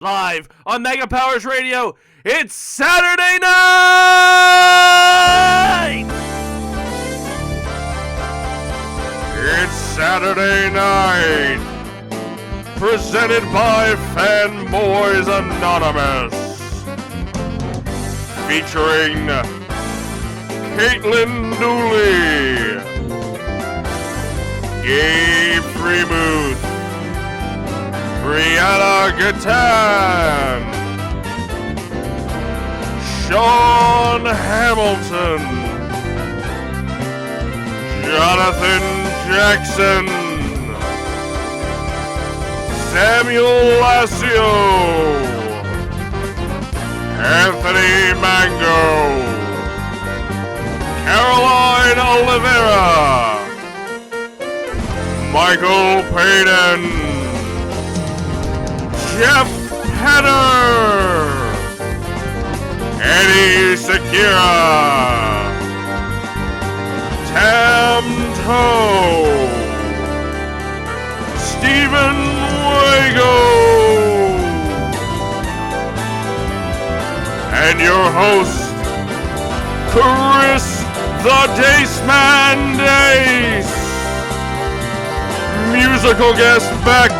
Live on Mega Powers Radio, it's Saturday night! It's Saturday night, presented by Fanboys Anonymous, featuring Caitlin Dooley, Gabe Freemuth, Brianna Gatan, Sean Hamilton, Jonathan Jackson, Samuel Lassio, Anthony Mango, Caroline Oliveira, Michael Payton, Jeff Penner, Eddie Sekira, Tam Toe, Stephen Wago, and your host, Chris the Dace Man Dace. Musical guest back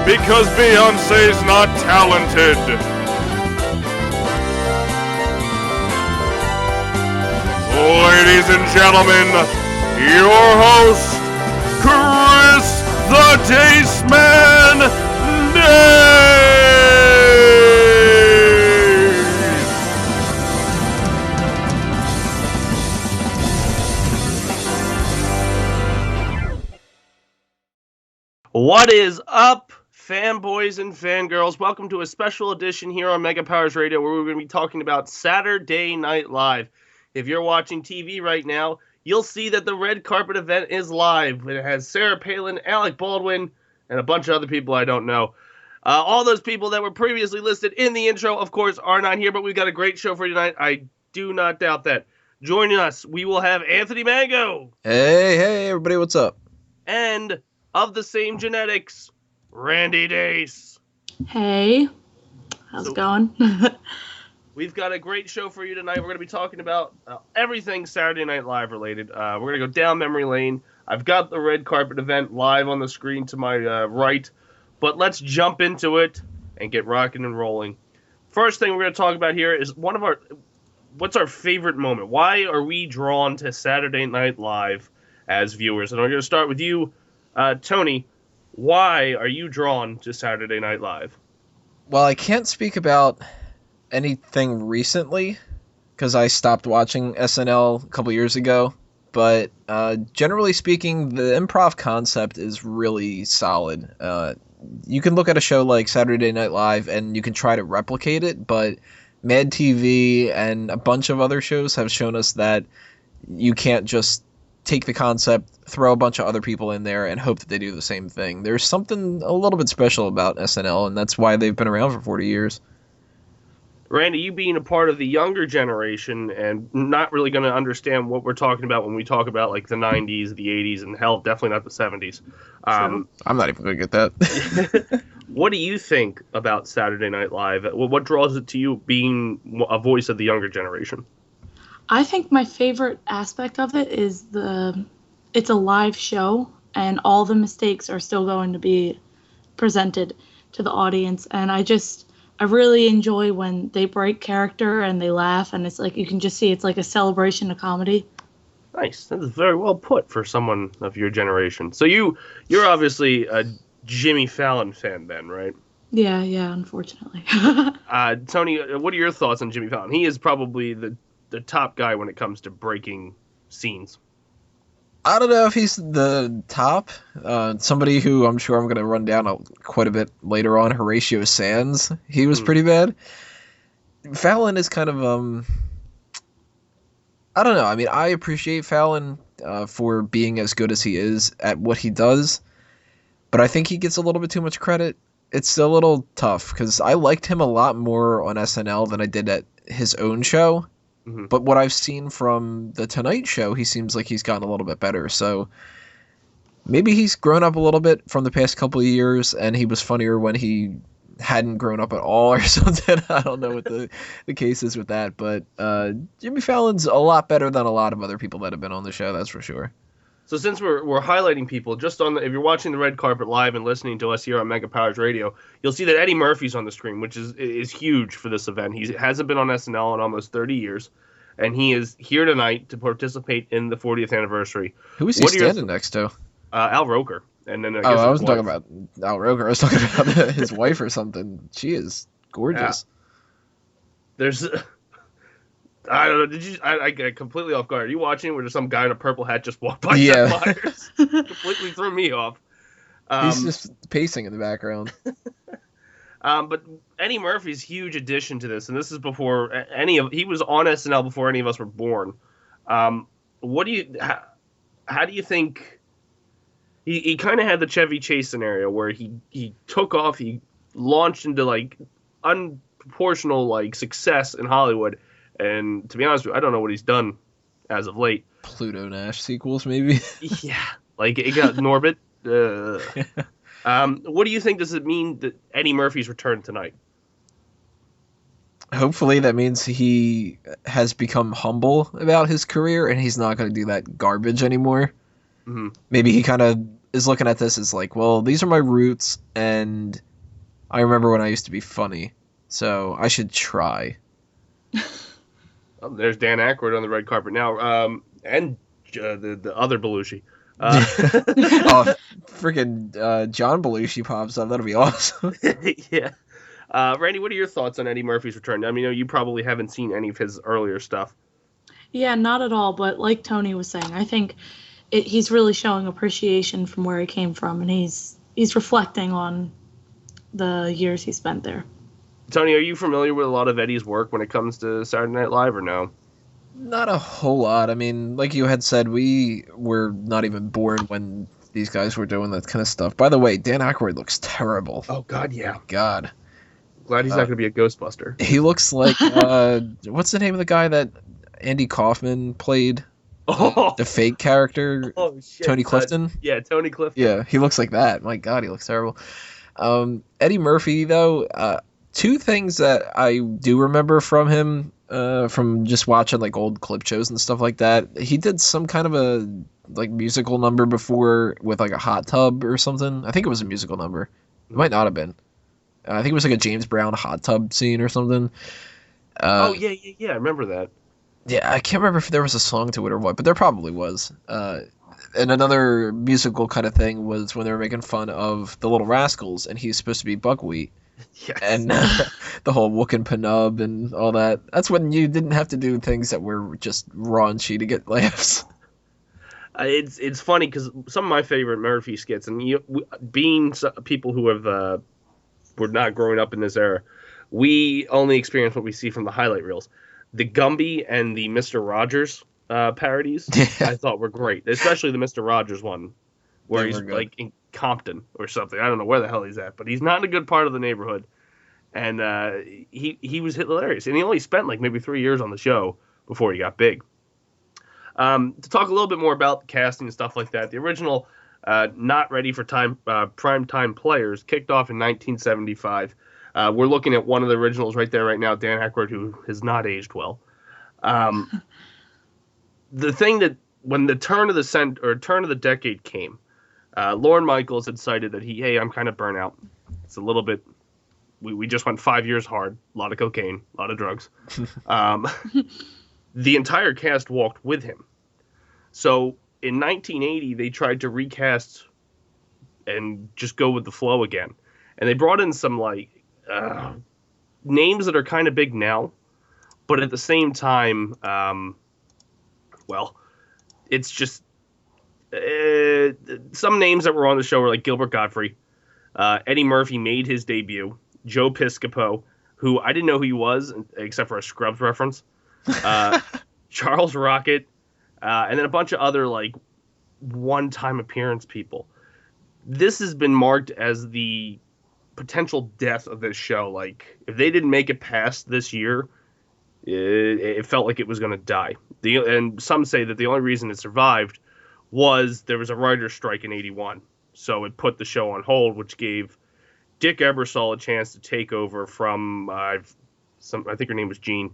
because Beyonce's not talented. Ladies and gentlemen, your host, Chris the Dace Man Dace. What is up, fanboys and fangirls? Welcome to a special edition here on Mega Powers Radio where we're going to be talking about Saturday Night Live. If you're watching TV right now, you'll see that the red carpet event is live. It has Sarah Palin, Alec Baldwin, and a bunch of other people I don't know. All those people that were previously listed in the intro, of course, are not here, but we've got a great show for you tonight. I do not doubt that. Joining us, we will have Anthony Mango. Hey, everybody, what's up? And of the same genetics, Randi Dace. Hey, how's it going? We've got a great show for you tonight. We're going to be talking about everything Saturday Night Live related. We're going to go down memory lane. I've got the red carpet event live on the screen to my right, but let's jump into it and get rocking and rolling. First thing we're going to talk about here is what's our favorite moment? Why are we drawn to Saturday Night Live as viewers? And I'm going to start with you, Tony. Why are you drawn to Saturday Night Live? Well, I can't speak about anything recently because I stopped watching SNL a couple years ago, but generally speaking, the improv concept is really solid. You can look at a show like Saturday Night Live and you can try to replicate it, but Mad TV and a bunch of other shows have shown us that you can't just take the concept, throw a bunch of other people in there, and hope that they do the same thing. There's something a little bit special about SNL, and that's why they've been around for 40 years. Randy, you being a part of the younger generation and not really going to understand what we're talking about when we talk about like the 90s, the 80s, and hell, definitely not the 70s. I'm not even going to get that. What do you think about Saturday Night Live? What draws it to you being a voice of the younger generation? I think my favorite aspect of it is it's a live show and all the mistakes are still going to be presented to the audience. And I really enjoy when they break character and they laugh, and it's like you can just see it's like a celebration of comedy. Nice. That is very well put for someone of your generation. So you're obviously a Jimmy Fallon fan then, right? Yeah, unfortunately. Tony, what are your thoughts on Jimmy Fallon? He is probably the top guy when it comes to breaking scenes. I don't know if he's the top. Somebody who I'm sure I'm going to run down quite a bit later on, Horatio Sands. He was pretty bad. Fallon is kind of, I don't know. I mean, I appreciate Fallon for being as good as he is at what he does, but I think he gets a little bit too much credit. It's a little tough because I liked him a lot more on SNL than I did at his own show. Mm-hmm. But what I've seen from The Tonight Show, he seems like he's gotten a little bit better. So maybe he's grown up a little bit from the past couple of years, and he was funnier when he hadn't grown up at all or something. I don't know what the case is with that, but Jimmy Fallon's a lot better than a lot of other people that have been on the show, that's for sure. So since we're highlighting people, just on if you're watching the red carpet live and listening to us here on Mega Powers Radio, you'll see that Eddie Murphy's on the screen, which is huge for this event. He hasn't been on SNL in almost 30 years, and he is here tonight to participate in the 40th anniversary. Who is he standing next to? Al Roker. And then I wasn't talking about Al Roker. I was talking about his wife or something. She is gorgeous. Yeah. There's... I don't know. Did you? I got completely off guard. Are you watching where there's some guy in a purple hat just walked by? Yeah. Myers? Completely threw me off. He's just pacing in the background. But Eddie Murphy's huge addition to this, and this is before he was on SNL before any of us were born. What do you? How do you think? He kind of had the Chevy Chase scenario where he took off, he launched into like unproportional like success in Hollywood. And to be honest with you, I don't know what he's done as of late. Pluto Nash sequels, maybe? Yeah. Like, it got Norbit. What do you think does it mean that Eddie Murphy's return tonight? Hopefully that means he has become humble about his career and he's not going to do that garbage anymore. Mm-hmm. Maybe he kind of is looking at this as like, well, these are my roots, and I remember when I used to be funny, so I should try. Oh, there's Dan Aykroyd on the red carpet now, and the other Belushi. Oh, freaking John Belushi pops up. That'll be awesome. Yeah. Randy, what are your thoughts on Eddie Murphy's return? I mean, you probably haven't seen any of his earlier stuff. Yeah, not at all. But like Tony was saying, I think he's really showing appreciation from where he came from, and he's reflecting on the years he spent there. Tony, are you familiar with a lot of Eddie's work when it comes to Saturday Night Live, or no? Not a whole lot. I mean, like you had said, we were not even born when these guys were doing that kind of stuff. By the way, Dan Aykroyd looks terrible. Oh, God, yeah. God. Glad he's not going to be a Ghostbuster. He looks like, what's the name of the guy that Andy Kaufman played? Oh. The fake character? Oh, shit. Tony Clifton? Yeah, Tony Clifton. Yeah, he looks like that. My God, he looks terrible. Eddie Murphy, though, two things that I do remember from him, from just watching like old clip shows and stuff like that. He did some kind of a like musical number before with like a hot tub or something. I think it was a musical number. It might not have been. I think it was like a James Brown hot tub scene or something. Oh yeah, I remember that. Yeah, I can't remember if there was a song to it or what, but there probably was. And another musical kind of thing was when they were making fun of the Little Rascals, and he's supposed to be Buckwheat. Yes. And the whole Wookin' Penub and all that. That's when you didn't have to do things that were just raunchy to get laughs. It's funny because some of my favorite Murphy skits, and being people who have were not growing up in this era, we only experience what we see from the highlight reels. The Gumby and the Mr. Rogers parodies, I thought were great, especially the Mr. Rogers one, where he's like in Compton or something. I don't know where the hell he's at, but he's not in a good part of the neighborhood. And he was hilarious. And he only spent like maybe 3 years on the show before he got big. To talk a little bit more about the casting and stuff like that, the original Not Ready for Prime Time Players kicked off in 1975. We're looking at one of the originals right there right now, Dan Aykroyd, who has not aged well. The thing that when the turn of the decade came, Lorne Michaels had cited that I'm kind of burnt out. It's a little bit. We just went 5 years hard, a lot of cocaine, a lot of drugs. The entire cast walked with him. So in 1980, they tried to recast and just go with the flow again, and they brought in some like names that are kind of big now, but at the same time, it's just some names that were on the show were like Gilbert Gottfried. Eddie Murphy made his debut. Joe Piscopo, who I didn't know who he was except for a Scrubs reference. Charles Rocket, and then a bunch of other like one-time appearance people. This has been marked as the potential death of this show. Like, if they didn't make it past this year, it felt like it was going to die. And some say that the only reason it survived was there was a writer's strike in 81. So it put the show on hold, which gave Dick Ebersol a chance to take over from I think her name was Jean,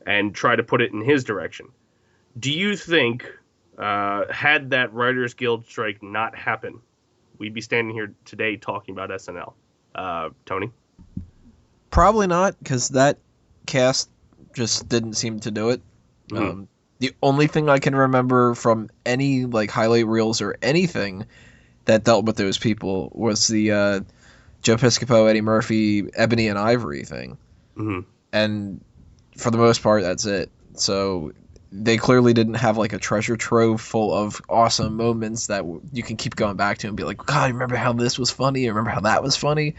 and try to put it in his direction. Do you think, had that Writers Guild strike not happen, we'd be standing here today talking about SNL? Tony? Probably not, because that cast just didn't seem to do it. Mm-hmm. The only thing I can remember from any like highlight reels or anything that dealt with those people was the Joe Piscopo, Eddie Murphy, Ebony and Ivory thing. Mm-hmm. And for the most part, that's it. So they clearly didn't have like a treasure trove full of awesome moments that you can keep going back to and be like, God, remember how this was funny? Remember how that was funny?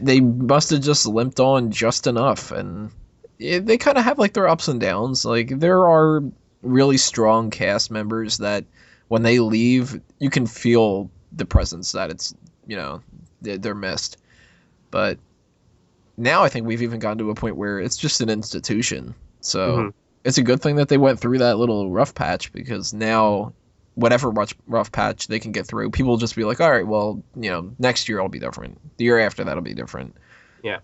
They must have just limped on just enough, and they kind of have like their ups and downs. Like there are really strong cast members that when they leave, you can feel the presence that it's, they're missed. But now I think we've even gotten to a point where it's just an institution. So it's a good thing that they went through that little rough patch, because now whatever rough patch they can get through, people will just be like, all right, well, next year I'll be different. The year after that'll be different. Yeah.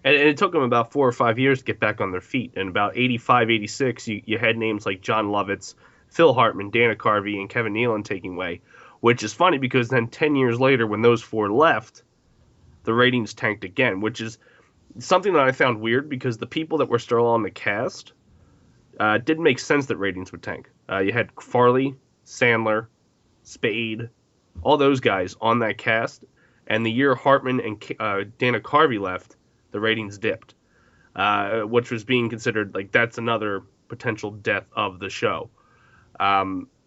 And it took them about 4 or 5 years to get back on their feet. And about 85, 86, you had names like John Lovitz, Phil Hartman, Dana Carvey, and Kevin Nealon taking way, which is funny because then 10 years later, when those four left, the ratings tanked again, which is something that I found weird because the people that were still on the cast didn't make sense that ratings would tank. You had Farley, Sandler, Spade, all those guys on that cast, and the year Hartman and Dana Carvey left, the ratings dipped, which was being considered like that's another potential death of the show.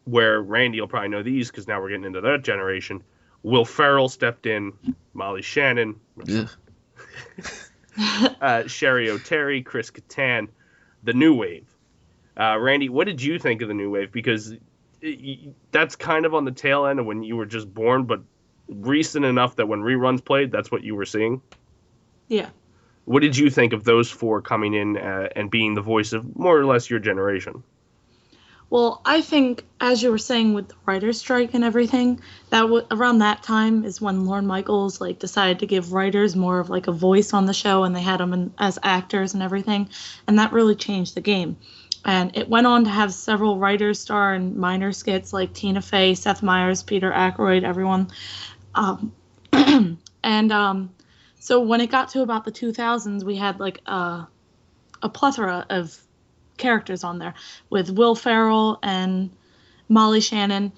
Where Randy will probably know these because now we're getting into that generation. Will Ferrell stepped in, Molly Shannon, Sherry O'Terry, Chris Kattan, the new wave. Randy, what did you think of the new wave? Because that's kind of on the tail end of when you were just born, but recent enough that when reruns played, that's what you were seeing. Yeah. What did you think of those four coming in and being the voice of more or less your generation? Well, I think, as you were saying with the writer's strike and everything, that around that time is when Lorne Michaels decided to give writers more of a voice on the show, and they had them as actors and everything, and that really changed the game. And it went on to have several writers star in minor skits like Tina Fey, Seth Meyers, Peter Ackroyd, everyone. So when it got to about the 2000s, we had a plethora of characters on there with Will Ferrell and Molly Shannon.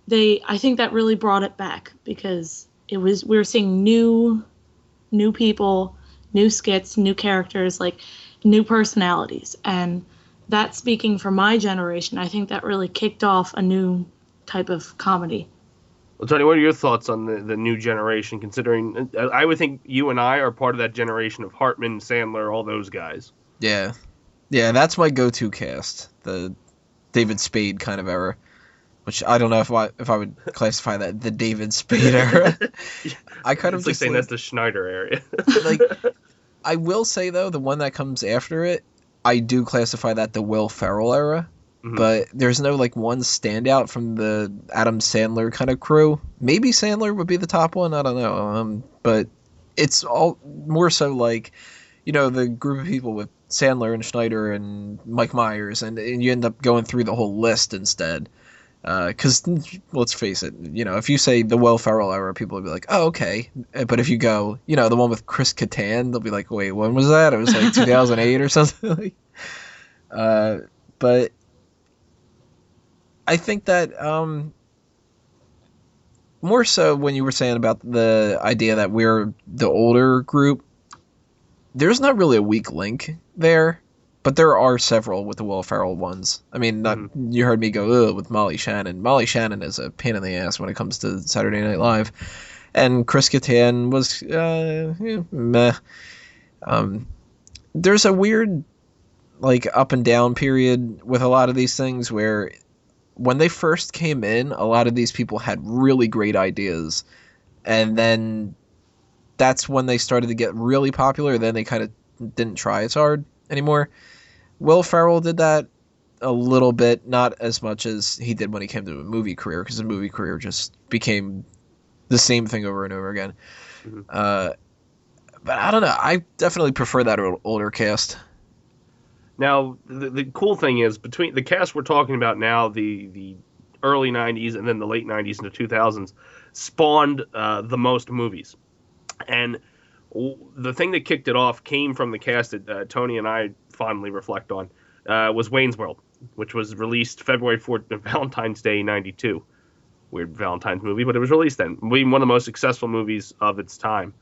I think that really brought it back because we were seeing new people, new skits, new characters, new personalities. And that, speaking for my generation, I think that really kicked off a new type of comedy. Well, Tony, what are your thoughts on the new generation, considering I would think you and I are part of that generation of Hartman, Sandler, all those guys? Yeah, that's my go-to cast, the David Spade kind of era, which I don't know if I would classify that the David Spade era. I kind of just saying that's the Schneider area. I will say though, the one that comes after it, I do classify that the Will Ferrell era. Mm-hmm. But there's no one standout from the Adam Sandler kind of crew. Maybe Sandler would be the top one. I don't know. But it's all more so the group of people with Sandler and Schneider and Mike Myers, and you end up going through the whole list instead. Because let's face it, if you say the Will Ferrell era, people will be like, oh, okay. But if you go, the one with Chris Kattan, they'll be like, wait, when was that? It was 2008 or something. But I think that more so when you were saying about the idea that we're the older group, there's not really a weak link there, but there are several with the Will Ferrell ones. I mean, you heard me go with Molly Shannon. Molly Shannon is a pain in the ass when it comes to Saturday Night Live, and Chris Kattan was meh. There's a weird up and down period with a lot of these things where when they first came in, a lot of these people had really great ideas, and then that's when they started to get really popular. Then they kind of didn't try as hard anymore. Will Ferrell did that a little bit, not as much as he did when he came to a movie career, because the movie career just became the same thing over and over again. Mm-hmm. But I don't know. I definitely prefer that older cast. Now, the cool thing is, between the cast we're talking about now, the early 90s and then the late 90s into 2000s, spawned the most movies. And the thing that kicked it off came from the cast that Tony and I fondly reflect on, was Wayne's World, which was released February 4th, Valentine's Day, 92. Weird Valentine's movie, but it was released then. Being one of the most successful movies of its time.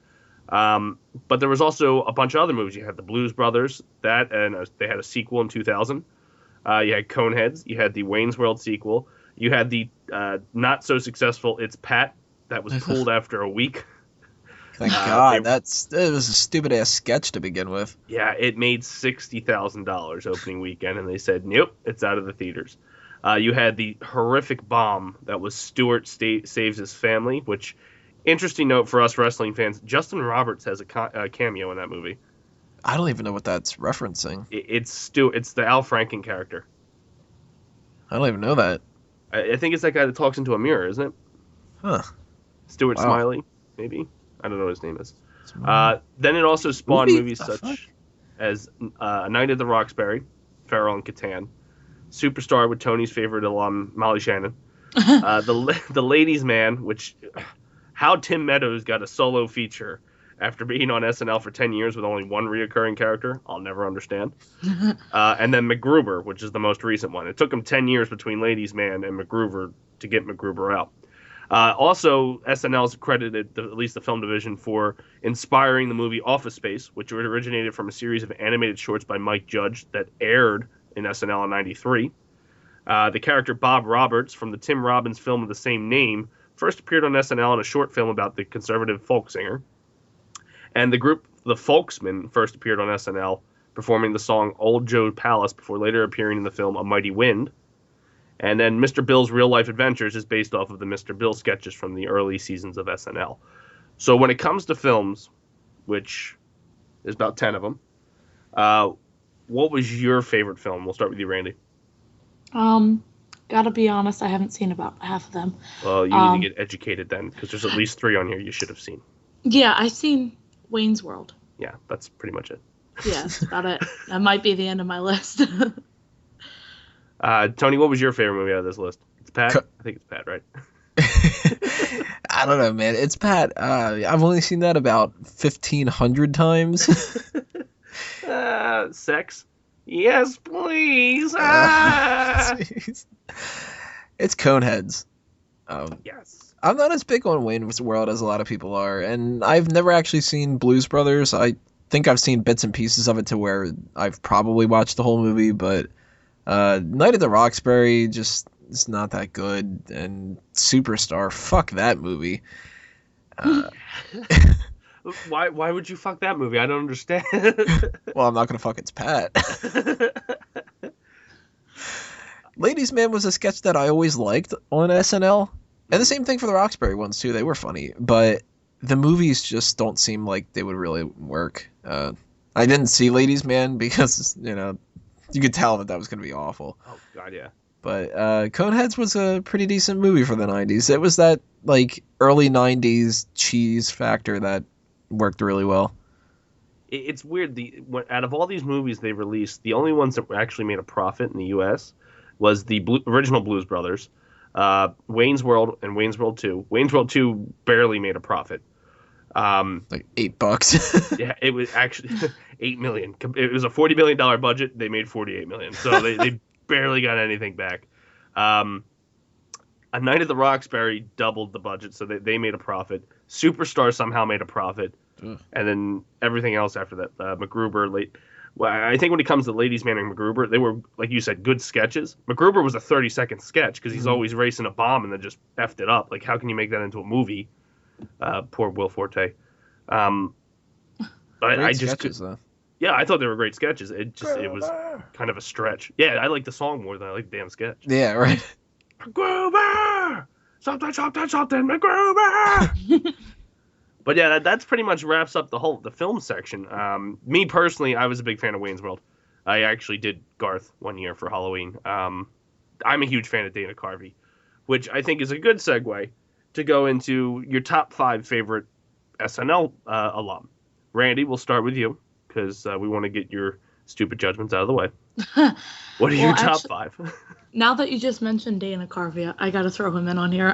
But there was also a bunch of other movies. You had the Blues Brothers, and they had a sequel in 2000. You had Coneheads. You had the Wayne's World sequel. You had the not so successful It's Pat that was pulled after a week. Thank God. It was a stupid ass sketch to begin with. Yeah, it made $60,000 opening weekend, and they said, nope, it's out of the theaters. You had the horrific bomb that was Stewart Saves His Family, which, interesting note for us wrestling fans, Justin Roberts has a cameo in that movie. I don't even know what that's referencing. It's the Al Franken character. I don't even know that. I think it's that guy that talks into a mirror, isn't it? Huh. Stuart Smiley, maybe? I don't know what his name is. Then it also spawned movies such as A Night at the Roxbury, Farrell and Catan, Superstar with Tony's favorite alum, Molly Shannon, the Ladies' Man, which, how Tim Meadows got a solo feature after being on SNL for 10 years with only one reoccurring character, I'll never understand. And then MacGruber, which is the most recent one. It took him 10 years between Ladies' Man and MacGruber to get MacGruber out. Also, SNL's credited, at least the film division, for inspiring the movie Office Space, which originated from a series of animated shorts by Mike Judge that aired in SNL in 93. The character Bob Roberts from the Tim Robbins film of the same name first appeared on SNL in a short film about the conservative folk singer. And the group The Folksmen first appeared on SNL, performing the song Old Joe Palace before later appearing in the film A Mighty Wind. And then Mr. Bill's Real Life Adventures is based off of the Mr. Bill sketches from the early seasons of SNL. So when it comes to films, which is about 10 of them, what was your favorite film? We'll start with you, Randy. Gotta be honest, I haven't seen about half of them. Well, you need to get educated then, because there's at least 3 on here you should have seen. Yeah, I've seen Wayne's World. Yeah, that's pretty much it. Yeah, that's about it. That might be the end of my list. Tony, what was your favorite movie out of this list? It's Pat? I think it's Pat, right? I don't know, man. It's Pat. I've only seen that about 1,500 times. Sex? Yes, please. It's Coneheads. Yes. I'm not as big on Wayne's World as a lot of people are, and I've never actually seen Blues Brothers. I think I've seen bits and pieces of it to where I've probably watched the whole movie, but Night at the Roxbury just is not that good, and Superstar, fuck that movie. Why would you fuck that movie? I don't understand. Well, I'm not gonna fuck It's Pat. Ladies' Man was a sketch that I always liked on SNL, and the same thing for the Roxbury ones too. They were funny, but the movies just don't seem like they would really work. I didn't see Ladies' Man because you could tell that was gonna be awful. Oh God, yeah. But Coneheads was a pretty decent movie for the 90s. It was that like early 90s cheese factor that worked really well. It's weird. Out of all these movies they released, the only ones that actually made a profit in the U.S. was the original Blues Brothers, Wayne's World, and Wayne's World 2. Wayne's World 2 barely made a profit. Like $8. Yeah, it was actually $8 million. It was a $40 million budget. They made $48 million, so they barely got anything back. A Night at the Roxbury doubled the budget, so they made a profit. Superstar somehow made a profit, and then everything else after that. MacGruber, I think when it comes to Ladies' Man and MacGruber, they were, like you said, good sketches. MacGruber was a 30-second sketch because he's always racing a bomb and then just effed it up. Like, how can you make that into a movie? Poor Will Forte. Great sketches, though. Yeah, I thought they were great sketches. It was kind of a stretch. Yeah, I like the song more than I like the damn sketch. Yeah, right. MacGruber! Something, MacGruber! But yeah, that's pretty much wraps up the film section. Me personally, I was a big fan of Wayne's World. I actually did Garth one year for Halloween. I'm a huge fan of Dana Carvey, which I think is a good segue to go into your top 5 favorite SNL alum. Randy, we'll start with you because we want to get your stupid judgments out of the way. What are your top 5? Now that you just mentioned Dana Carvey, I got to throw him in on here.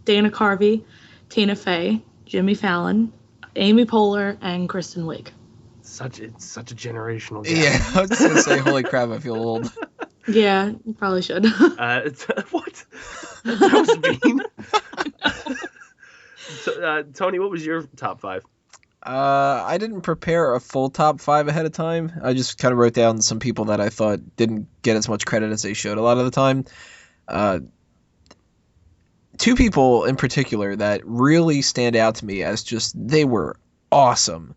Dana Carvey, Tina Fey, Jimmy Fallon, Amy Poehler, and Kristen Wiig. It's such a generational gap. Yeah, I was gonna say, holy crap, I feel old. Yeah, you probably should. What? That was mean. So, Tony, what was your top 5? I didn't prepare a full top 5 ahead of time. I just kind of wrote down some people that I thought didn't get as much credit as they should a lot of the time. 2 people in particular that really stand out to me as just they were awesome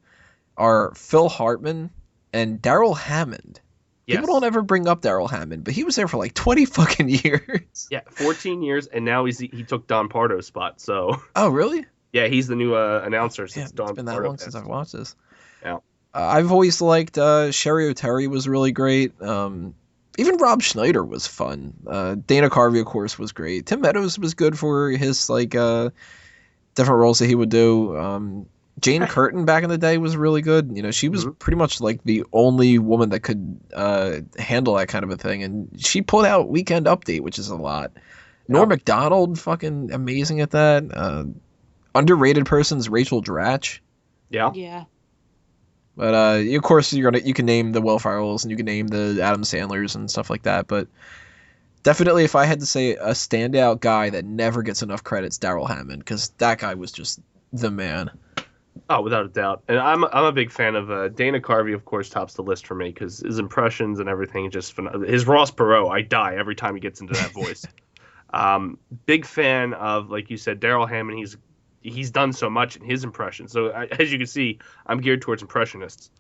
are Phil Hartman and Daryl Hammond. Yes. People don't ever bring up Daryl Hammond, but he was there for like 20 fucking years. Yeah, 14 years, and now he took Don Pardo's spot. So. Oh, really? Yeah, he's the new announcer since Don Pardo. It's been that long since I've watched this. Yeah. I've always liked Sherry O'Terry was really great. Even Rob Schneider was fun. Dana Carvey, of course, was great. Tim Meadows was good for his different roles that he would do. Jane Curtin back in the day was really good. You know, she was pretty much like the only woman that could handle that kind of a thing, and she pulled out Weekend Update, which is a lot. Norm Macdonald, fucking amazing at that. Underrated person's Rachel Dratch. Yeah. Yeah. But of course you can name the Will Ferrells and you can name the Adam Sandlers and stuff like that. But definitely, if I had to say a standout guy that never gets enough credit, it's Daryl Hammond, because that guy was just the man. Oh, without a doubt. And I'm a big fan of Dana Carvey. Of course, tops the list for me because his impressions and everything just his Ross Perot. I die every time he gets into that voice. Big fan of, like you said, Daryl Hammond. He's done so much in his impressions. So as you can see, I'm geared towards impressionists.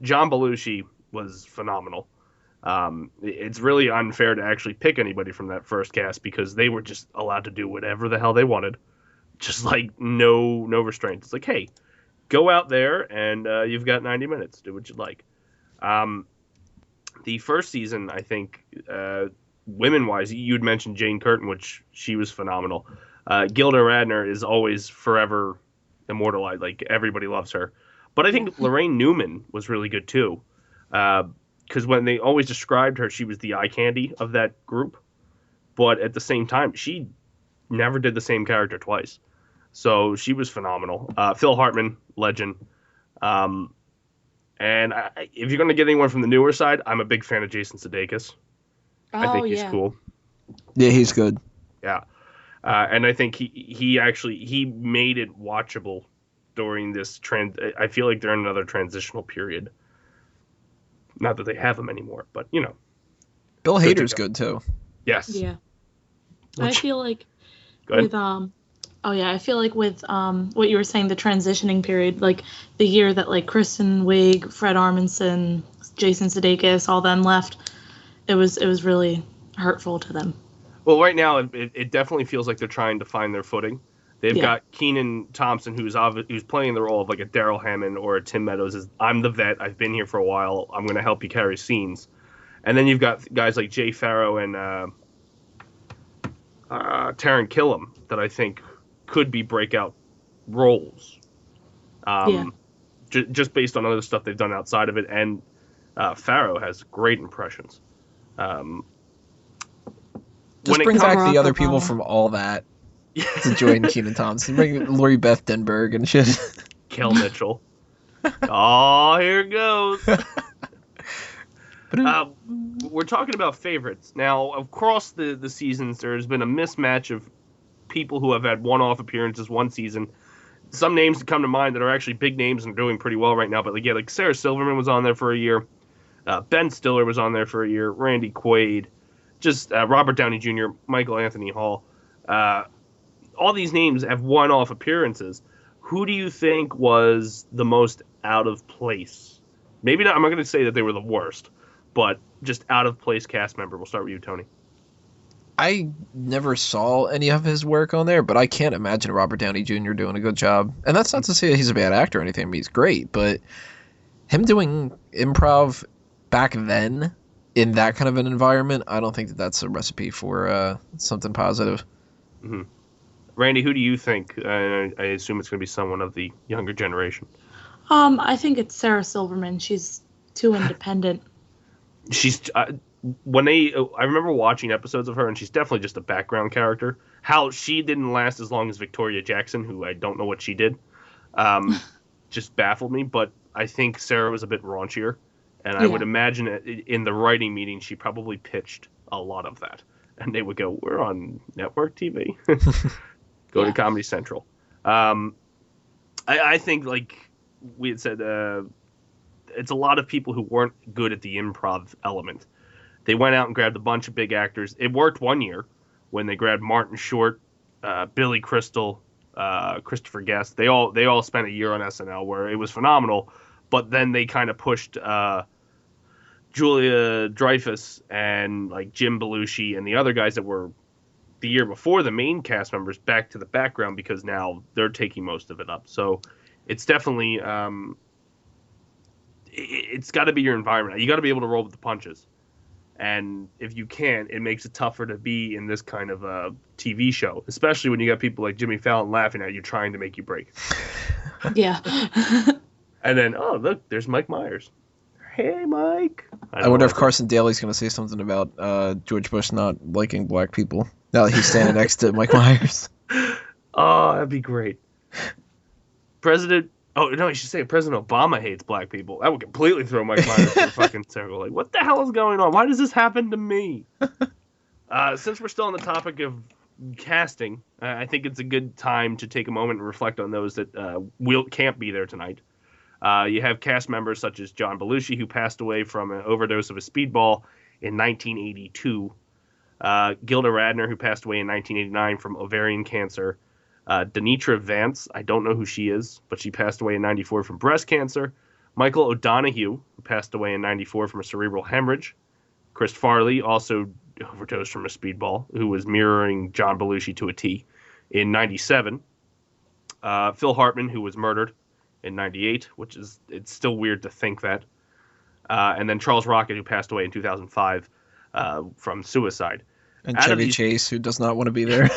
John Belushi was phenomenal. It's really unfair to actually pick anybody from that first cast because they were just allowed to do whatever the hell they wanted. Just like no restraints. It's like, hey, go out there and you've got 90 minutes. Do what you like. The first season, I think, women-wise, you'd mentioned Jane Curtin, which she was phenomenal. Gilda Radner is always forever immortalized. Like, everybody loves her. But I think Lorraine Newman was really good, too. Because when they always described her, she was the eye candy of that group. But at the same time, she never did the same character twice. So she was phenomenal. Phil Hartman, legend. And if you're going to get anyone from the newer side, I'm a big fan of Jason Sudeikis. I think he's cool. Yeah, he's good. Yeah. And I think he made it watchable during this trend. I feel like they're in another transitional period. Not that they have them anymore, but, you know. Bill Hader's good, too. Yes. Yeah. I feel like Go ahead. with I feel like with what you were saying, the transitioning period, like the year that like Kristen Wiig, Fred Armisen, Jason Sudeikis, all them left, it was really hurtful to them. Well, right now it definitely feels like they're trying to find their footing. They've got Kenan Thompson, who's playing the role of like a Daryl Hammond or a Tim Meadows. As I'm the vet. I've been here for a while. I'm going to help you carry scenes. And then you've got guys like Jay Farrow and Taron Killam that I think could be breakout roles. Just based on other stuff they've done outside of it. And Farrow has great impressions. Just bring back the other people from all that to join Kenan Thompson. Bring Lori Beth Denberg and shit. Kel Mitchell. Oh, here it goes. We're talking about favorites. Now, across the seasons, there's been a mismatch of people who have had one-off appearances one season. Some names that come to mind that are actually big names and are doing pretty well right now. But like Sarah Silverman was on there for a year. Ben Stiller was on there for a year. Randy Quaid. Just Robert Downey Jr., Michael Anthony Hall. All these names have one-off appearances. Who do you think was the most out of place? Maybe not. I'm not going to say that they were the worst, but just out of place cast member. We'll start with you, Tony. I never saw any of his work on there, but I can't imagine Robert Downey Jr. doing a good job. And that's not to say that he's a bad actor or anything. I mean, he's great, but him doing improv back then in that kind of an environment, I don't think that that's a recipe for something positive. Mm-hmm. Randy, who do you think? I assume it's going to be someone of the younger generation. I think it's Sarah Silverman. She's too independent. She's I remember watching episodes of her, and she's definitely just a background character. How she didn't last as long as Victoria Jackson, who I don't know what she did, just baffled me. But I think Sarah was a bit raunchier, and I would imagine in the writing meeting she probably pitched a lot of that, and they would go, "We're on network TV, go to Comedy Central." I think, like we had said, it's a lot of people who weren't good at the improv element. They went out and grabbed a bunch of big actors. It worked one year when they grabbed Martin Short, Billy Crystal, Christopher Guest. They all spent a year on SNL where it was phenomenal. But then they kind of pushed Julia Dreyfus and like Jim Belushi and the other guys that were the year before the main cast members back to the background because now they're taking most of it up. So it's definitely it's got to be your environment. You got to be able to roll with the punches. And if you can't, it makes it tougher to be in this kind of a TV show, especially when you got people like Jimmy Fallon laughing at you, trying to make you break. Yeah. And then, oh, look, there's Mike Myers. Hey, Mike. I wonder if Carson Daly's going to say something about George Bush not liking black people now that he's standing next to Mike Myers. Oh, that'd be great. Oh, no, you should say President Obama hates black people. That would completely throw Mike Myers in the fucking circle. Like, what the hell is going on? Why does this happen to me? Since we're still on the topic of casting, I think it's a good time to take a moment and reflect on those that can't be there tonight. You have cast members such as John Belushi, who passed away from an overdose of a speedball in 1982. Gilda Radner, who passed away in 1989 from ovarian cancer. Denitra Vance, I don't know who she is, but she passed away in 94 from breast cancer. Michael O'Donoghue, who passed away in 94 from a cerebral hemorrhage. Chris Farley, also overdosed from a speedball, who was mirroring John Belushi to a T in 97. Phil Hartman, who was murdered in 98, which is, it's still weird to think that. And then Charles Rocket, who passed away in 2005 from suicide. And Chevy Chase, who does not want to be there.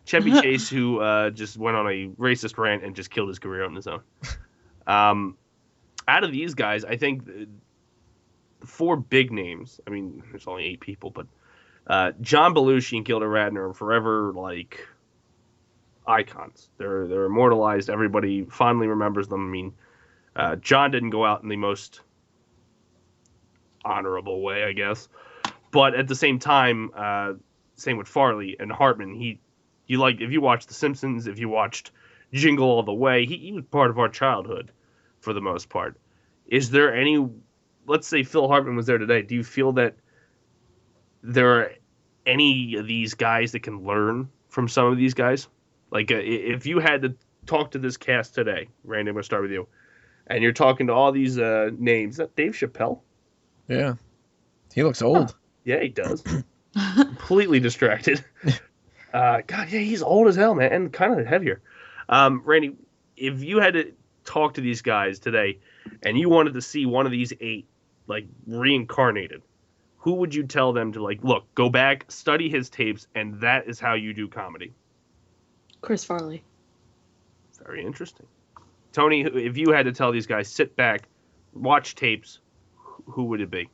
Chevy Chase, who just went on a racist rant and just killed his career on his own. Out of these guys, I think the four big names, I mean, there's only 8 people, but John Belushi and Gilda Radner are forever, like, icons. They're immortalized. Everybody fondly remembers them. I mean, John didn't go out in the most honorable way, I guess. But at the same time, same with Farley and Hartman, if you watched The Simpsons, if you watched Jingle All the Way, he was part of our childhood for the most part. Is there any, let's say Phil Hartman was there today, do you feel that there are any of these guys that can learn from some of these guys? Like, if you had to talk to this cast today, Randy, I'm going to start with you, and you're talking to all these names, is that Dave Chappelle? Yeah. He looks old. Huh. Yeah, he does. Completely distracted. God, yeah, he's old as hell, man, and kind of heavier. Randy, if you had to talk to these guys today, and you wanted to see one of these 8, like, reincarnated, who would you tell them to, like, look, go back, study his tapes, and that is how you do comedy? Chris Farley. Very interesting. Tony, if you had to tell these guys, sit back, watch tapes, who would it be?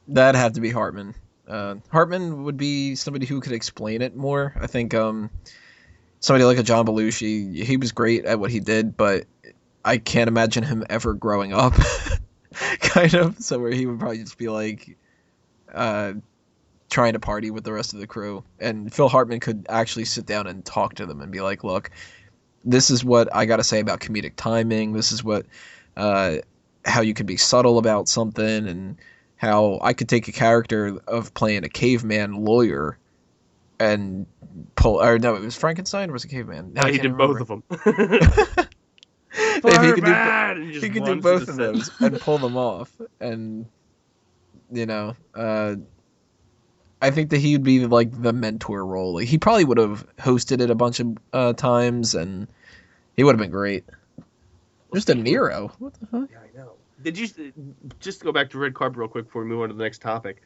That'd have to be Hartman. Hartman would be somebody who could explain it more. I think somebody like a John Belushi, he was great at what he did, but I can't imagine him ever growing up, kind of. So where he would probably just be like trying to party with the rest of the crew. And Phil Hartman could actually sit down and talk to them and be like, look, this is what I got to say about comedic timing. This is what how you can be subtle about something, and how I could take a character of playing a caveman lawyer and pull, or no, it was Frankenstein or was it caveman? No, he did both of them. He could do both of those and pull them off. And, you know, I think that he'd be like the mentor role. Like, he probably would have hosted it a bunch of times, and he would have been great. There's De Niro. What the fuck? Yeah, I know. Did you just go back to red carpet real quick before we move on to the next topic?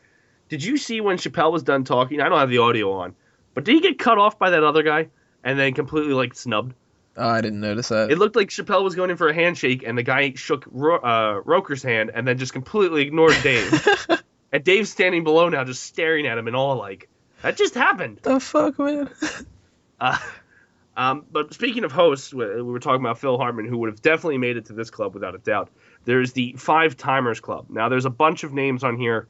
Did you see when Chappelle was done talking? I don't have the audio on, but did he get cut off by that other guy? and then completely like snubbed. Oh, I didn't notice that. It looked like Chappelle was going in for a handshake, and the guy shook Roker's hand and then just completely ignored Dave. And Dave's standing below now, just staring at him and all like, that just happened. The fuck, man? But speaking of hosts, we were talking about Phil Hartman, who would have definitely made it to this club without a doubt. There's the Five Timers Club. Now, there's a bunch of names on here.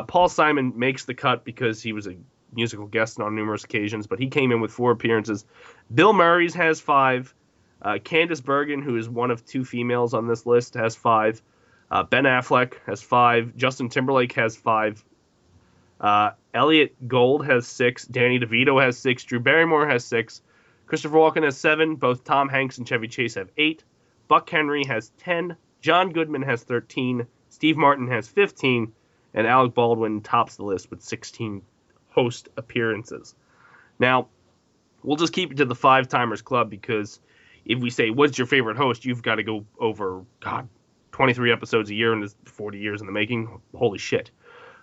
Paul Simon makes the cut because he was a musical guest on numerous occasions, but he came in with 4 appearances. Bill Murray's has 5. Candice Bergen, who is one of 2 females on this list, has 5. Ben Affleck has 5. Justin Timberlake has 5. Elliot Gould has 6. Danny DeVito has 6. Drew Barrymore has 6. Christopher Walken has 7. Both Tom Hanks and Chevy Chase have 8. Buck Henry has 10. John Goodman has 13. Steve Martin has 15. And Alec Baldwin tops the list with 16 host appearances. Now, we'll just keep it to the Five Timers Club because if we say, what's your favorite host, you've got to go over, 23 episodes a year and 40 years in the making. Holy shit.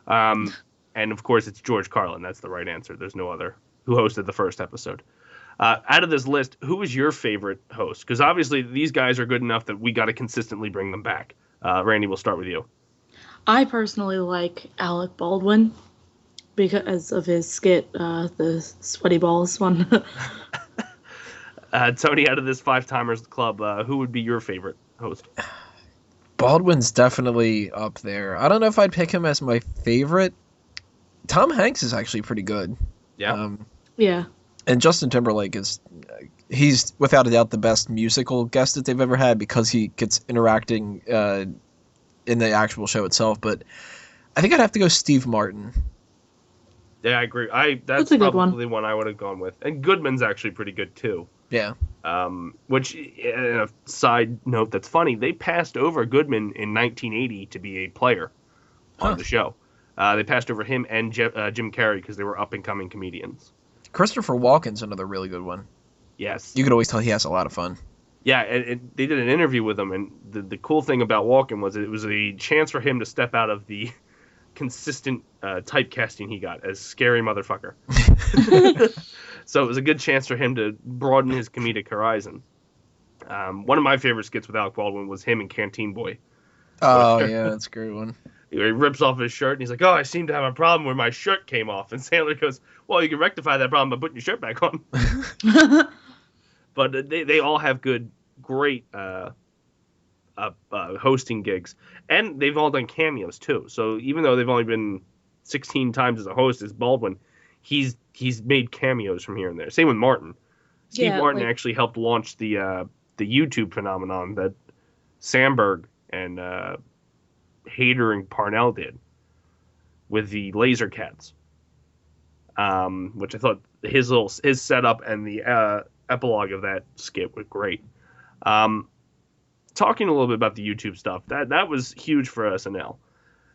And, of course, it's George Carlin. That's the right answer. There's no other. Who hosted the first episode. Out of this list, who is your favorite host? Because obviously these guys are good enough that we got to consistently bring them back. Randy, we'll start with you. I personally like Alec Baldwin because of his skit, the Sweaty Balls one. Tony, out of this Five Timers Club, who would be your favorite host? Baldwin's definitely up there. I don't know if I'd pick him as my favorite. Tom Hanks is actually pretty good. Yeah. Yeah. And Justin Timberlake he's without a doubt the best musical guest that they've ever had because he gets interacting in the actual show itself. But I think I'd have to go Steve Martin. Yeah, I agree. That's a good probably one I would have gone with. And Goodman's actually pretty good too. Yeah. Which, a side note that's funny, they passed over Goodman in 1980 to be a player on the show. They passed over him and Jim Carrey because they were up-and-coming comedians. Christopher Walken's another really good one. Yes. You could always tell he has a lot of fun. Yeah, and they did an interview with him, and the cool thing about Walken was it was a chance for him to step out of the consistent typecasting he got as scary motherfucker. So it was a good chance for him to broaden his comedic horizon. One of my favorite skits with Alec Baldwin was him and Canteen Boy. Oh, yeah, that's a great one. He rips off his shirt, and he's like, oh, I seem to have a problem where my shirt came off. And Sandler goes, well, you can rectify that problem by putting your shirt back on. But they all have great hosting gigs. And they've all done cameos, too. So even though they've only been 16 times as a host as Baldwin, he's made cameos from here and there. Same with Martin. Steve Martin actually helped launch the YouTube phenomenon that Sandberg and Hader and Parnell did with the Laser Cats, which I thought his setup and the epilogue of that skit were great. Talking a little bit about the YouTube stuff, that was huge for SNL.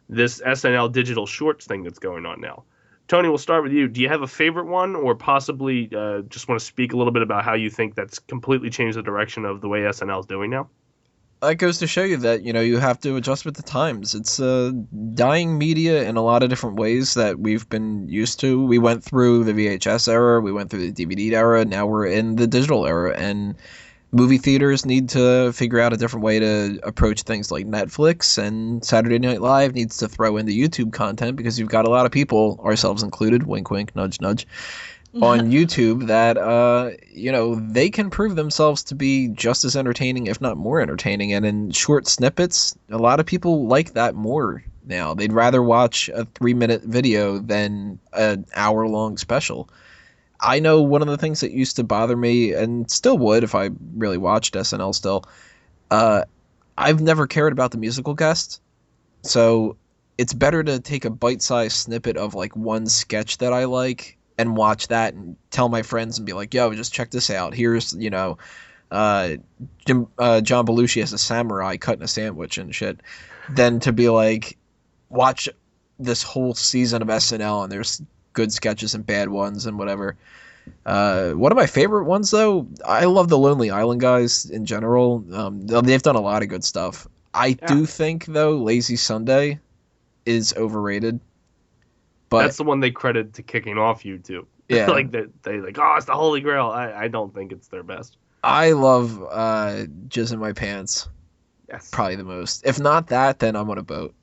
This SNL digital shorts thing that's going on now. Tony, we'll start with you. Do you have a favorite one, or possibly just want to speak a little bit about how you think that's completely changed the direction of the way SNL is doing now? That goes to show you that, you have to adjust with the times. It's dying media in a lot of different ways that we've been used to. We went through the VHS era, we went through the DVD era, now we're in the digital era, and movie theaters need to figure out a different way to approach things like Netflix, and Saturday Night Live needs to throw in the YouTube content because you've got a lot of people, ourselves included, wink wink, nudge nudge, on YouTube that, they can prove themselves to be just as entertaining, if not more entertaining. And in short snippets, a lot of people like that more now. They'd rather watch a 3-minute video than an hour-long special. I know one of the things that used to bother me, and still would if I really watched SNL still, I've never cared about the musical guests. So it's better to take a bite-sized snippet of like one sketch that I like and watch that and tell my friends and be like, yo, just check this out. Here's, John Belushi as a samurai cutting a sandwich and shit. Than to be like, watch this whole season of SNL and there's good sketches and bad ones and whatever. One of my favorite ones, though, I love the Lonely Island guys in general. They've done a lot of good stuff. I do think, though, Lazy Sunday is overrated. But that's the one they credit to kicking off YouTube. Yeah. Like they like, oh, it's the Holy Grail. I don't think it's their best. I love Jizz in My Pants Yes. probably the most. If not that, then I'm on a boat.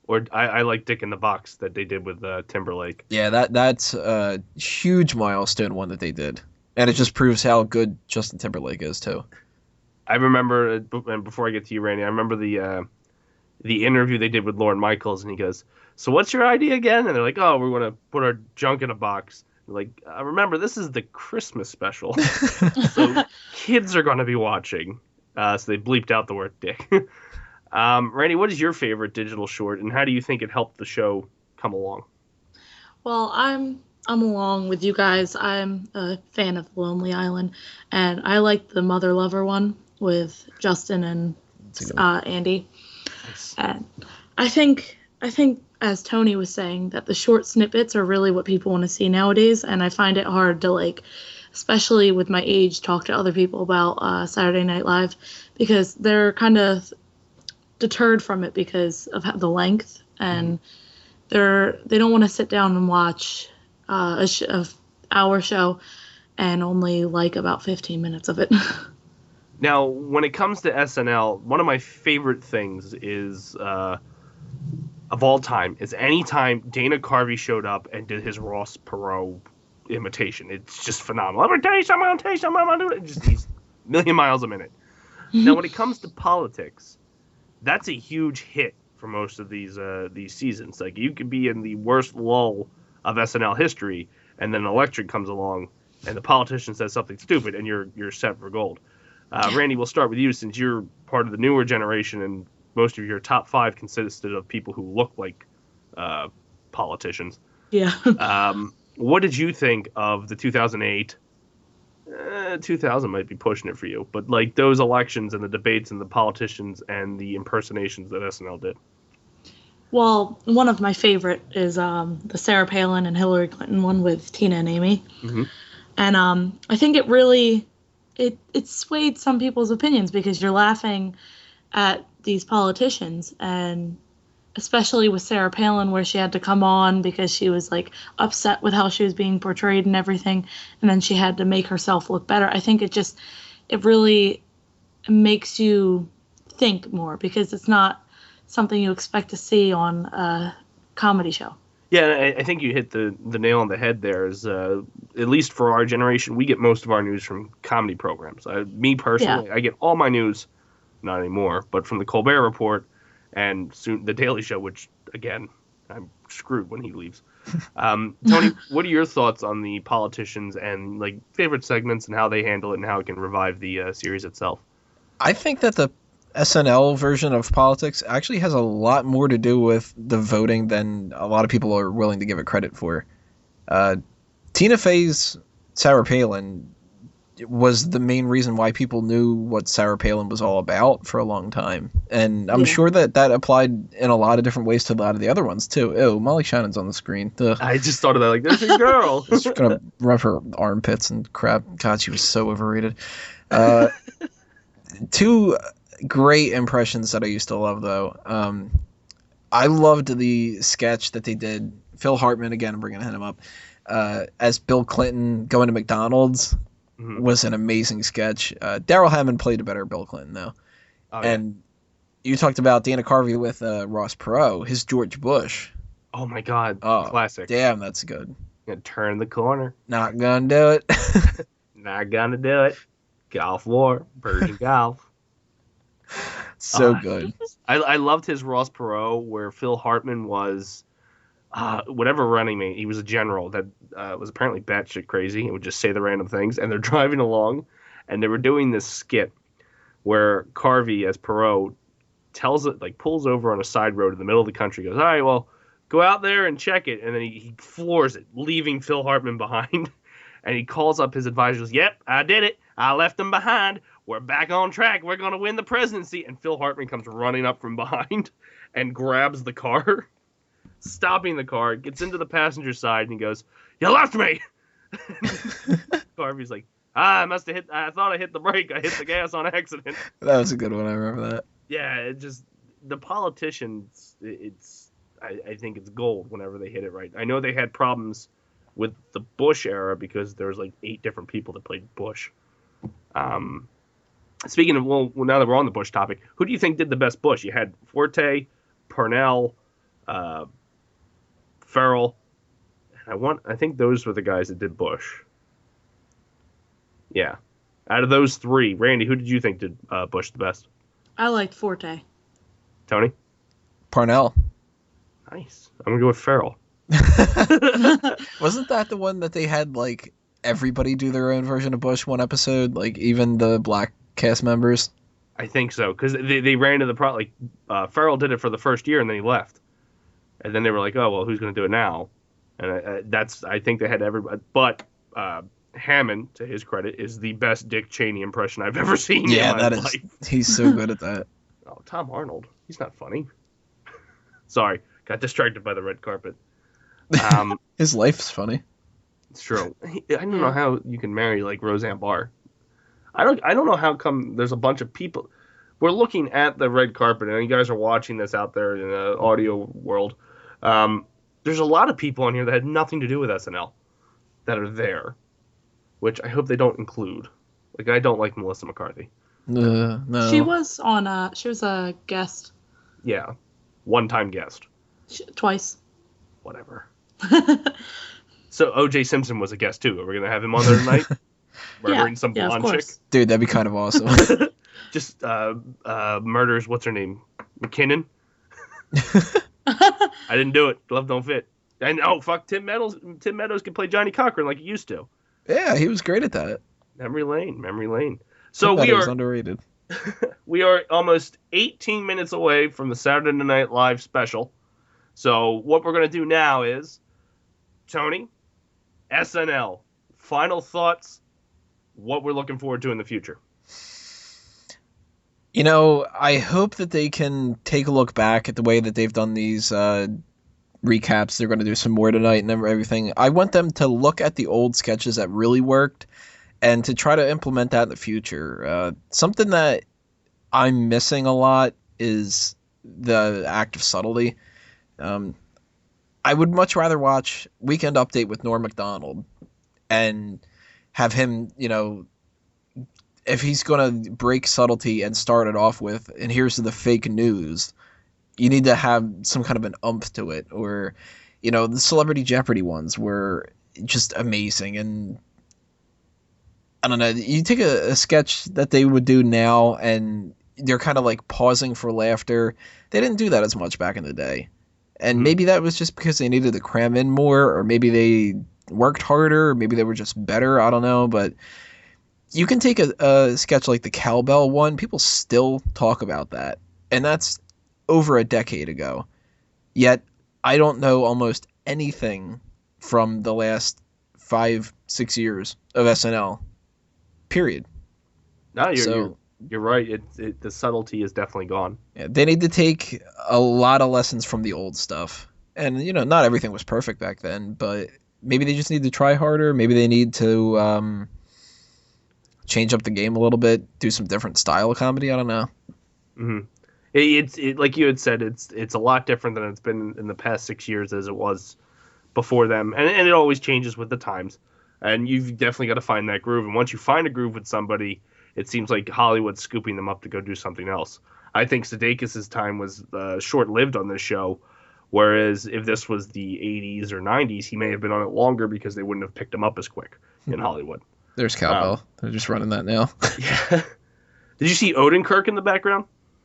Or I like Dick in the Box that they did with Timberlake. Yeah, that's a huge milestone one that they did. And it just proves how good Justin Timberlake is too. I remember, and before I get to you, Randy, I remember the interview they did with Lorne Michaels, and he goes, "So what's your idea again?" And they're like, "Oh, we want to put our junk in a box." They're like, remember, this is the Christmas special, so kids are going to be watching. So they bleeped out the word dick. Randy, what is your favorite digital short, and how do you think it helped the show come along? Well, I'm along with you guys. I'm a fan of Lonely Island, and I like the Mother Lover one with Justin and Andy. Nice. And I think as Tony was saying, that the short snippets are really what people want to see nowadays, and I find it hard to, like, especially with my age, talk to other people about Saturday Night Live, because they're kind of deterred from it because of the length, and they don't want to sit down and watch a hour show and only like about 15 minutes of it. Now, when it comes to SNL, one of my favorite things is, of all time, is anytime Dana Carvey showed up and did his Ross Perot imitation. It's just phenomenal. I'm going to tell you something, I'm going to tell you something, I'm going to do it. Just these million miles a minute. Now, when it comes to politics, that's a huge hit for most of these seasons. Like, you could be in the worst lull of SNL history, and then an election comes along, and the politician says something stupid, and you're set for gold. Randy, we'll start with you since you're part of the newer generation, and most of your top 5 consisted of people who look like politicians. Yeah. What did you think of the 2008? 2000 might be pushing it for you, but like those elections and the debates and the politicians and the impersonations that SNL did. Well, one of my favorite is the Sarah Palin and Hillary Clinton one with Tina and Amy. Mm-hmm. And I think it really it swayed some people's opinions because you're laughing at these politicians, and especially with Sarah Palin, where she had to come on because she was like upset with how she was being portrayed and everything, and then she had to make herself look better. I think it really makes you think more because it's not something you expect to see on a comedy show. Yeah, I think you hit the nail on the head there. Is at least for our generation, we get most of our news from comedy programs. Me personally, I get all my news, not anymore, but from the Colbert Report and soon the Daily Show, which again, I'm screwed when he leaves. Tony, what are your thoughts on the politicians and like favorite segments and how they handle it and how it can revive the series itself? I think that the SNL version of politics actually has a lot more to do with the voting than a lot of people are willing to give it credit for. Tina Fey's Sarah Palin was the main reason why people knew what Sarah Palin was all about for a long time. And I'm sure that applied in a lot of different ways to a lot of the other ones too. Ew, Molly Shannon's on the screen. Ugh. I just thought of that, like, there's a girl. She's gonna rub her armpits and crap. God, she was so overrated. Two great impressions that I used to love, though. I loved the sketch that they did. Phil Hartman, again, I'm bringing him up, as Bill Clinton going to McDonald's was an amazing sketch. Daryl Hammond played a better Bill Clinton, though. Oh, and you talked about Dana Carvey with Ross Perot, his George Bush. Oh, my God. Oh, classic. Damn, that's good. Gonna turn the corner. Not gonna do it. Not gonna do it. Golf war. Persian golf. So good. I loved his Ross Perot where Phil Hartman was whatever running mate. He was a general that was apparently batshit crazy and would just say the random things. And they're driving along, and they were doing this skit where Carvey as Perot pulls over on a side road in the middle of the country. Goes, all right, well, go out there and check it. And then he floors it, leaving Phil Hartman behind. And he calls up his advisors. Yep, I did it. I left him behind. We're back on track. We're going to win the presidency. And Phil Hartman comes running up from behind and grabs the car, stopping the car, gets into the passenger side, and he goes, you left me! Harvey's like, I thought I hit the brake. I hit the gas on accident. That was a good one. I remember that. Yeah, the politicians, I think it's gold whenever they hit it right. I know they had problems with the Bush era because there was like 8 different people that played Bush. Speaking of, well, now that we're on the Bush topic, who do you think did the best Bush? You had Forte, Purnell, Ferrell. I think those were the guys that did Bush. Yeah. Out of those 3, Randy, who did you think did Bush the best? I liked Forte. Tony? Parnell. Nice. I'm going to go with Ferrell. Wasn't that the one that they had, like, everybody do their own version of Bush one episode? Like, even the black cast members? I think so, because they ran into the Ferrell did it for the first year, and then he left. And then they were like, oh, well, who's going to do it now? And I think they had everybody. But Hammond, to his credit, is the best Dick Cheney impression I've ever seen in my life. He's so good at that. Oh, Tom Arnold. He's not funny. Sorry, got distracted by the red carpet. His life's funny. It's true. I don't know how you can marry like Roseanne Barr. I don't know how come there's a bunch of people. We're looking at the red carpet, and you guys are watching this out there in the audio world. There's a lot of people on here that had nothing to do with SNL that are there, which I hope they don't include. Like, I don't like Melissa McCarthy. No. She was on. She was a guest. Yeah, one-time guest. Twice. Whatever. So O.J. Simpson was a guest too. Are we gonna have him on there tonight? Murdering some blonde chick. Dude, that'd be kind of awesome. Just murders. What's her name? McKinnon. I didn't do it. Glove don't fit. And fuck, Tim Meadows. Tim Meadows can play Johnny Cochran like he used to. Yeah, he was great at that. Memory lane. So we are underrated. We are almost 18 minutes away from the Saturday Night Live special. So what we're gonna do now is, Tony, SNL, final thoughts. What we're looking forward to in the future. You know, I hope that they can take a look back at the way that they've done these recaps. They're going to do some more tonight and everything. I want them to look at the old sketches that really worked and to try to implement that in the future. Something that I'm missing a lot is the act of subtlety. I would much rather watch Weekend Update with Norm Macdonald and have him, you know, if he's going to break subtlety and start it off with, and here's the fake news, you need to have some kind of an umph to it. Or, you know, the Celebrity Jeopardy ones were just amazing. And I don't know, you take a sketch that they would do now and they're kind of like pausing for laughter. They didn't do that as much back in the day. And maybe that was just because they needed to cram in more, or maybe they worked harder, or maybe they were just better. I don't know, but you can take a sketch like the cowbell one. People still talk about that, and that's over a decade ago. Yet I don't know almost anything from the last 5-6 years of SNL. Period. No, you're right. The subtlety is definitely gone. Yeah, they need to take a lot of lessons from the old stuff. And, you know, not everything was perfect back then, but maybe they just need to try harder. Maybe they need to change up the game a little bit, do some different style of comedy. I don't know. Mm-hmm. It's like you had said, it's a lot different than it's been in the past 6 years as it was before them. And it always changes with the times. And you've definitely got to find that groove. And once you find a groove with somebody, it seems like Hollywood's scooping them up to go do something else. I think Sudeikis' time was short-lived on this show, whereas if this was the 80s or 90s, he may have been on it longer because they wouldn't have picked him up as quick in Hollywood. There's cowbell. They're just running that now. Yeah. Did you see Odenkirk in the background?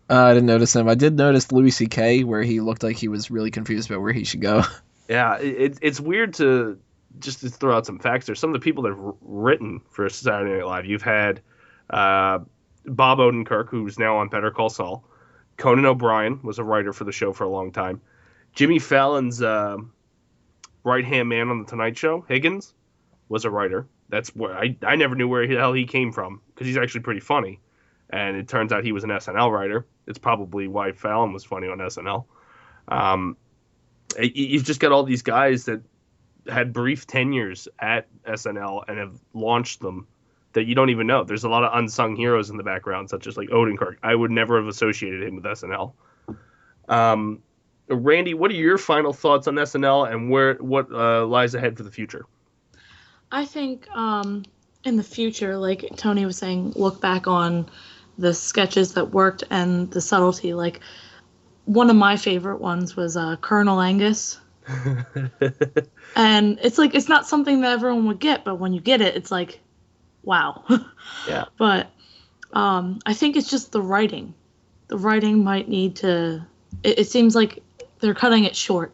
I didn't notice him. I did notice Louis C.K., where he looked like he was really confused about where he should go. Yeah, it's weird to just to throw out some facts there. Some of the people that have written for Saturday Night Live, you've had Bob Odenkirk, who's now on Better Call Saul. Conan O'Brien was a writer for the show for a long time. Jimmy Fallon's right-hand man on The Tonight Show, Higgins, was a writer. That's where I never knew where the hell he came from, because he's actually pretty funny. And it turns out he was an SNL writer. It's probably why Fallon was funny on SNL. You've just got all these guys that had brief tenures at SNL and have launched them that you don't even know. There's a lot of unsung heroes in the background, such as like Odenkirk. I would never have associated him with SNL. Randy, what are your final thoughts on SNL and what lies ahead for the future? I think in the future, like Tony was saying, look back on the sketches that worked and the subtlety. Like one of my favorite ones was Colonel Angus. And it's like, it's not something that everyone would get, but when you get it, it's like, wow. Yeah. But I think it's just the writing. The writing might need to, it seems like they're cutting it short.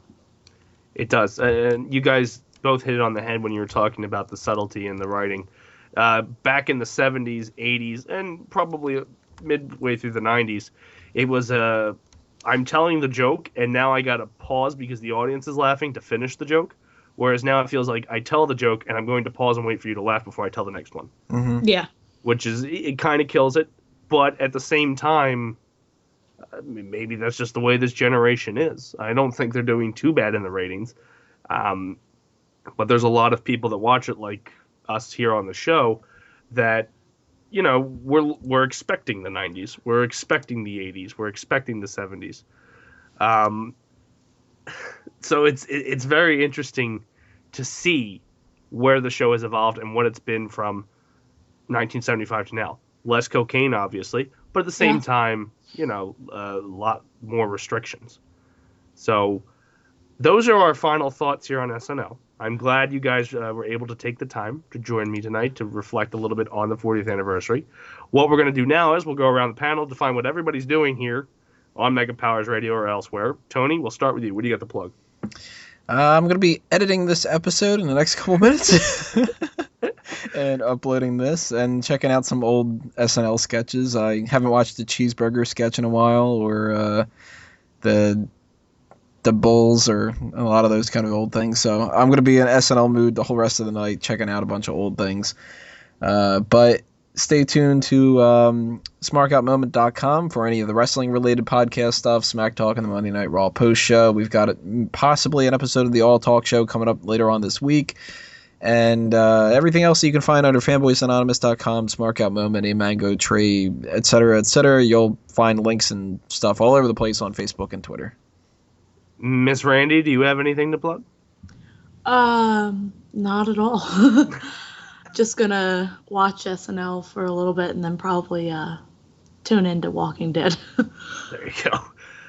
It does. And you guys both hit it on the head when you were talking about the subtlety in the writing. Back in the 70s, 80s, and probably midway through the 90s, it was I'm telling the joke, and now I got to pause because the audience is laughing to finish the joke. Whereas now it feels like I tell the joke, and I'm going to pause and wait for you to laugh before I tell the next one. Mm-hmm. Yeah. Which is, it kind of kills it. But at the same time, maybe that's just the way this generation is. I don't think they're doing too bad in the ratings. But there's a lot of people that watch it, like us here on the show, that, you know, we're expecting the 90s. We're expecting the 80s. We're expecting the 70s. So it's very interesting to see where the show has evolved and what it's been from 1975 to now. Less cocaine, obviously, but at the same time, you know, a lot more restrictions. So those are our final thoughts here on SNL. I'm glad you guys were able to take the time to join me tonight to reflect a little bit on the 40th anniversary. What we're going to do now is we'll go around the panel to find what everybody's doing here on Mega Powers Radio or elsewhere. Tony, we'll start with you. What do you got to plug? I'm going to be editing this episode in the next couple minutes and uploading this and checking out some old SNL sketches. I haven't watched the cheeseburger sketch in a while, or the Bulls, or a lot of those kind of old things. So I'm going to be in SNL mood the whole rest of the night, checking out a bunch of old things. But stay tuned to smarkoutmoment.com for any of the wrestling-related podcast stuff, Smack Talk and the Monday Night Raw post-show. We've got possibly an episode of the All Talk Show coming up later on this week. And everything else you can find under fanboysanonymous.com, Smarkout Moment, A Mango Tree, etc., etc. You'll find links and stuff all over the place on Facebook and Twitter. Miss Randi, do you have anything to plug? Not at all. Just gonna watch SNL for a little bit and then probably tune into Walking Dead. There you go.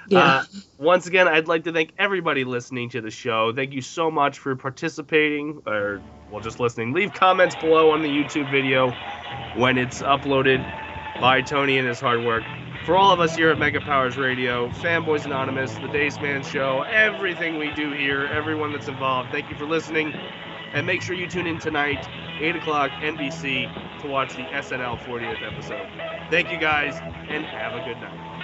Yeah. Once again, I'd like to thank everybody listening to the show. Thank you so much for participating, or, well, just listening. Leave comments below on the YouTube video when it's uploaded by Tony and his hard work. For all of us here at Mega Powers Radio, Fanboys Anonymous, the Dace Man Show, everything we do here, everyone that's involved, thank you for listening. And make sure you tune in tonight, 8 o'clock NBC, to watch the SNL 40th episode. Thank you guys, and have a good night.